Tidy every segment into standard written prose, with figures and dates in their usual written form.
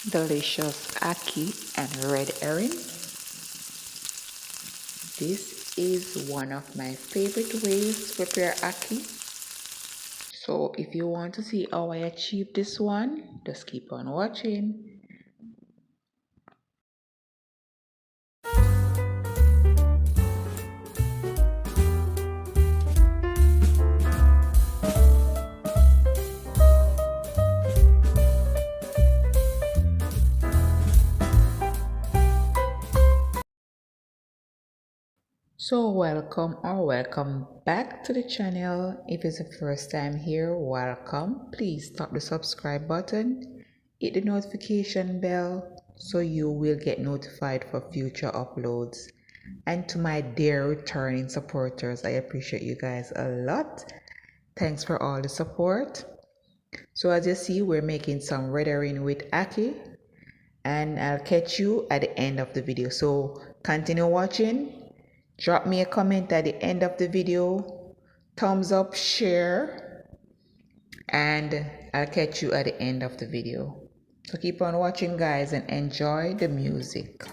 delicious ackee and red herring. This is one of my favorite ways to prepare ackee. So if you want to see how I achieve this one, just keep on watching. So welcome back to the channel. If it's the first time here, welcome. Please tap the subscribe button, hit the notification bell so you will get notified for future uploads. And to my dear returning supporters, I appreciate you guys a lot. Thanks for all the support. So as you see, we're making some red herring with ackee, and I'll catch you at the end of the video. So continue watching. Drop me a comment at the end of the video, thumbs up, share, and I'll catch you at the end of the video. So keep on watching, guys, and enjoy the music.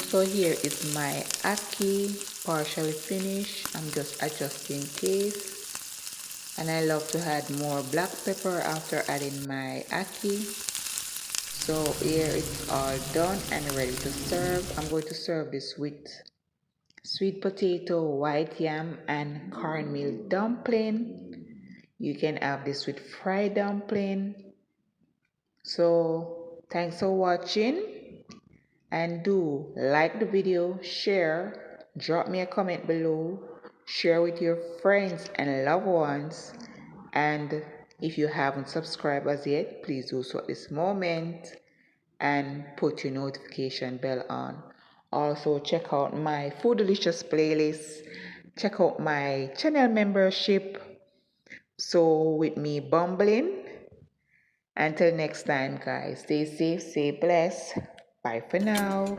So here is my ackee partially finished. I'm just adjusting taste, and I love to add more black pepper after adding my ackee. So here it's all done and ready to serve. I'm going to serve this with sweet potato, white yam, and cornmeal dumpling. You can have this with fried dumpling. So thanks for watching, and do like the video, share, drop me a comment below, share with your friends and loved ones, and if you haven't subscribed as yet, please do so at this moment and put your notification bell on. Also check out my Food Delicious playlist, check out my channel membership. So with me bumbling, until next time guys, stay safe, stay blessed, bye for now.